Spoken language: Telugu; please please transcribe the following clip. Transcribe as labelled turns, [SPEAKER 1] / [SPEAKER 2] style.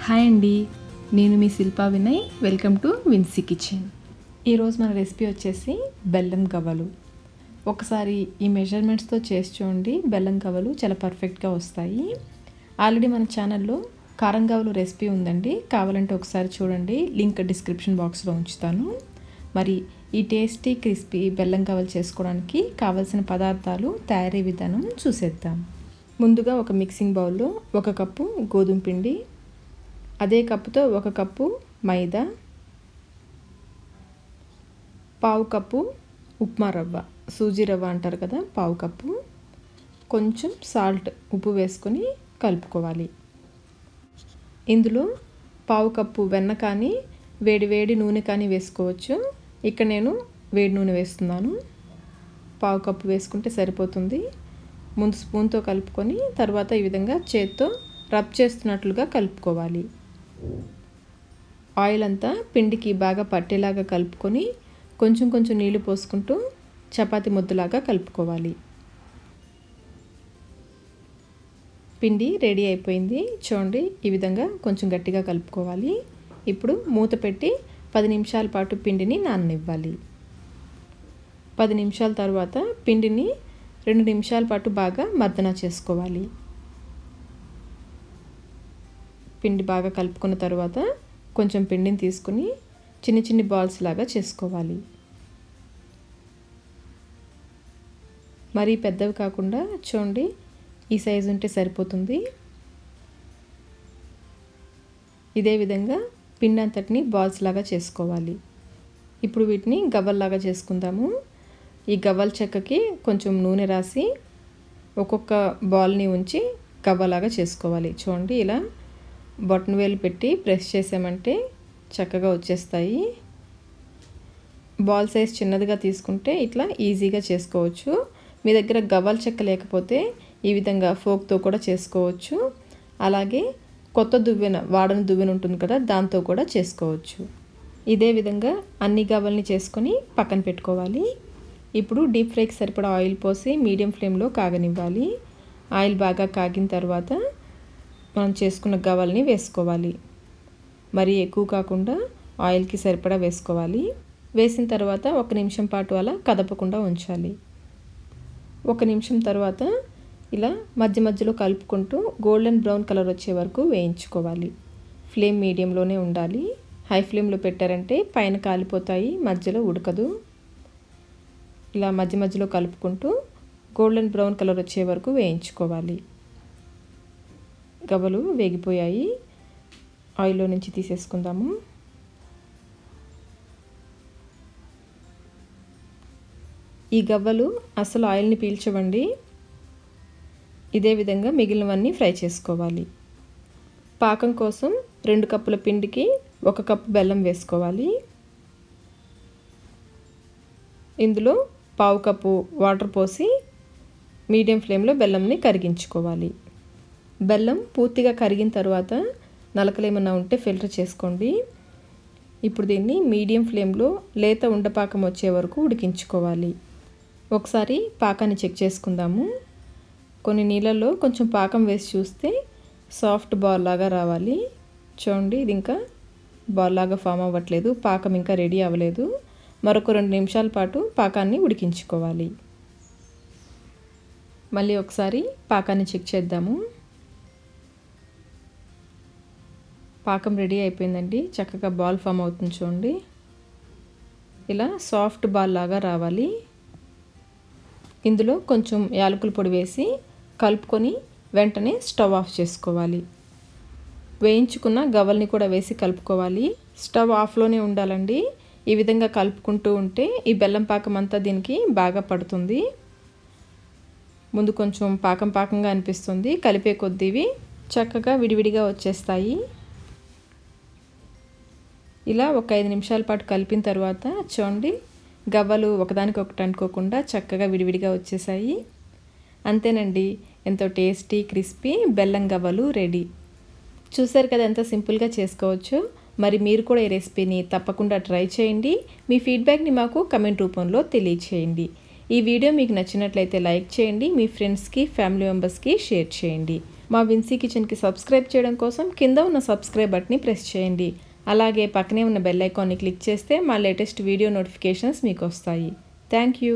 [SPEAKER 1] హాయ్ అండి, నేను మీ Shilpa Vinay. Welcome to Vincy kitchen. ఈరోజు మన రెసిపీ వచ్చేసి బెల్లం గవ్వలు. ఒకసారి ఈ మెజర్మెంట్స్తో చేసి చూడండి, బెల్లం గవ్వలు చాలా పర్ఫెక్ట్గా వస్తాయి. ఆల్రెడీ మన ఛానల్లో కారం గవ్వలు రెసిపీ ఉందండి, కావాలంటే ఒకసారి చూడండి, లింక్ డిస్క్రిప్షన్ బాక్స్లో ఉంచుతాను. మరి ఈ టేస్టీ క్రిస్పీ బెల్లం గవ్వలు చేసుకోవడానికి కావలసిన పదార్థాలు, తయారీ విధానం చూసేద్దాం. ముందుగా ఒక మిక్సింగ్ బౌల్లో 1 కప్పు గోధుమ పిండి, అదే కప్పుతో 1 కప్పు మైదా, 1/2 కప్పు ఉప్మా రవ్వ, సూజీ రవ్వ అంటారు కదా, 1/2 కప్పు, కొంచెం సాల్ట్, ఉప్పు వేసుకొని కలుపుకోవాలి. ఇందులో 1/2 కప్పు వెన్న కానీ వేడి నూనె కానీ వేసుకోవచ్చు. ఇక్కడ నేను వేడి నూనె వేస్తున్నాను. 1/2 కప్పు వేసుకుంటే సరిపోతుంది. ముందు స్పూన్తో కలుపుకొని తర్వాత ఈ విధంగా చేత్తో రబ్ చేస్తున్నట్లుగా కలుపుకోవాలి. ఆయిల్ అంతా పిండికి బాగా పట్టేలాగా కలుపుకొని కొంచెం నీళ్లు పోసుకుంటూ చపాతీ ముద్దలాగా కలుపుకోవాలి. పిండి రెడీ అయిపోయింది. చూడండి, ఈ విధంగా కొంచెం గట్టిగా కలుపుకోవాలి. ఇప్పుడు మూత పెట్టి 10 నిమిషాల పాటు పిండిని నాననివ్వాలి. 10 నిమిషాల తర్వాత పిండిని 2 నిమిషాల పాటు బాగా మర్దన చేసుకోవాలి. పిండి బాగా కలుపుకున్న తర్వాత కొంచెం పిండిని తీసుకుని చిన్ని బాల్స్ లాగా చేసుకోవాలి. మరీ పెద్దవి కాకుండా చూడండి, ఈ సైజు ఉంటే సరిపోతుంది. ఇదే విధంగా పిండి అంతటిని బాల్స్ లాగా చేసుకోవాలి. ఇప్పుడు వీటిని గవ్వల్లాగా చేసుకుందాము. ఈ గవ్వల చెక్కకి కొంచెం నూనె రాసి ఒక్కొక్క బాల్ని ఉంచి గవ్వలాగా చేసుకోవాలి. చూడండి, ఇలా బొటన వేలు పెట్టి ప్రెస్ చేసామంటే చక్కగా వచ్చేస్తాయి. బాల్ సైజ్ చిన్నదిగా తీసుకుంటే ఇట్లా ఈజీగా చేసుకోవచ్చు. మీ దగ్గర గవ్వల చెక్క లేకపోతే ఈ విధంగా ఫోక్తో కూడా చేసుకోవచ్చు. అలాగే కొత్త దువ్వెన, వాడని దువ్వెన ఉంటుంది కదా, దాంతో కూడా చేసుకోవచ్చు. ఇదే విధంగా అన్ని గవ్వల్ని చేసుకొని పక్కన పెట్టుకోవాలి. ఇప్పుడు డీప్ ఫ్రైకి సరిపడా ఆయిల్ పోసి మీడియం ఫ్లేమ్లో కాగనివ్వాలి. ఆయిల్ బాగా కాగిన తర్వాత మనం చేసుకున్న గవ్వల్ని వేసుకోవాలి. మరీ ఎక్కువ కాకుండా ఆయిల్కి సరిపడా వేసుకోవాలి. వేసిన తర్వాత 1 నిమిషం పాటు అలా కదపకుండా ఉంచాలి. 1 నిమిషం తర్వాత ఇలా మధ్యలో కలుపుకుంటూ గోల్డెన్ బ్రౌన్ కలర్ వచ్చే వరకు వేయించుకోవాలి. ఫ్లేమ్ మీడియంలోనే ఉండాలి. హై ఫ్లేమ్లో పెట్టారంటే పైన కాలిపోతాయి, మధ్యలో ఉడకదు. ఇలా మధ్యలో కలుపుకుంటూ గోల్డెన్ బ్రౌన్ కలర్ వచ్చే వరకు వేయించుకోవాలి. గవ్వలు వేగిపోయాయి. ఆయిల్లో నుంచి తీసేసుకుందాము. ఈ గవ్వలు అసలు ఆయిల్ని పీల్చవండి. ఇదే విధంగా మిగిలినవన్నీ ఫ్రై చేసుకోవాలి. పాకం కోసం 2 కప్పుల పిండికి 1 కప్పు బెల్లం వేసుకోవాలి. ఇందులో 1/2 కప్పు వాటర్ పోసి మీడియం ఫ్లేమ్లో బెల్లంని కరిగించుకోవాలి. బెల్లం పూర్తిగా కరిగిన తర్వాత నలకలు ఏమన్నా ఉంటే ఫిల్టర్ చేసుకోండి. ఇప్పుడు దీన్ని మీడియం ఫ్లేమ్లో లేత ఉండపాకం వచ్చే వరకు ఉడికించుకోవాలి. ఒకసారి పాకాన్ని చెక్ చేసుకుందాము. కొన్ని నీళ్ళల్లో కొంచెం పాకం వేసి చూస్తే సాఫ్ట్ బాల్ లాగా రావాలి. చూడండి, ఇది ఇంకా బాల్ లాగా ఫామ్ అవ్వట్లేదు, పాకం ఇంకా రెడీ అవ్వలేదు. మరొక 2 నిమిషాల పాటు పాకాన్ని ఉడికించుకోవాలి. మళ్ళీ ఒకసారి పాకాన్ని చెక్ చేద్దాము. పాకం రెడీ అయిపోయిందండి. చక్కగా బాల్ ఫామ్ అవుతుంది చూడండి. ఇలా సాఫ్ట్ బాల్ లాగా రావాలి. ఇందులో కొంచెం యాలకుల పొడి వేసి కలుపుకొని వెంటనే స్టవ్ ఆఫ్ చేసుకోవాలి. వేయించుకున్న గవ్వల్ని కూడా వేసి కలుపుకోవాలి. స్టవ్ ఆఫ్లోనే ఉండాలండి. ఈ విధంగా కలుపుకుంటూ ఉంటే ఈ బెల్లం పాకం అంతా దీనికి బాగా పడుతుంది. ముందు కొంచెం పాకంగా అనిపిస్తుంది, కలిపే కొద్దివి చక్కగా విడివిడిగా వచ్చేస్తాయి. ఇలా ఒక 5 నిమిషాల పాటు కలిపిన తర్వాత చూడండి, గవ్వలు ఒకదానికొకటి అంటుకోకుండా చక్కగా విడివిడిగా వచ్చేసాయి. అంతేనండి, ఎంతో టేస్టీ క్రిస్పీ బెల్లం గవ్వలు రెడీ. చూసారు కదా ఎంత సింపుల్గా చేసుకోవచ్చు. మరి మీరు కూడా ఈ రెసిపీని తప్పకుండా ట్రై చేయండి. మీ ఫీడ్బ్యాక్ని మాకు కమెంట్ రూపంలో తెలియచేయండి. ఈ వీడియో మీకు నచ్చినట్లయితే లైక్ చేయండి. మీ ఫ్రెండ్స్కి, ఫ్యామిలీ మెంబర్స్కి షేర్ చేయండి. మా విన్సీ కిచెన్కి సబ్స్క్రైబ్ చేయడం కోసం కింద ఉన్న సబ్స్క్రైబ్ బటన్ని ప్రెస్ చేయండి. అలాగే పక్కనే ఉన్న బెల్ ఐకాన్ని క్లిక్ చేస్తే మా లేటెస్ట్ వీడియో నోటిఫికేషన్స్ మీకు వస్తాయి. Thank you.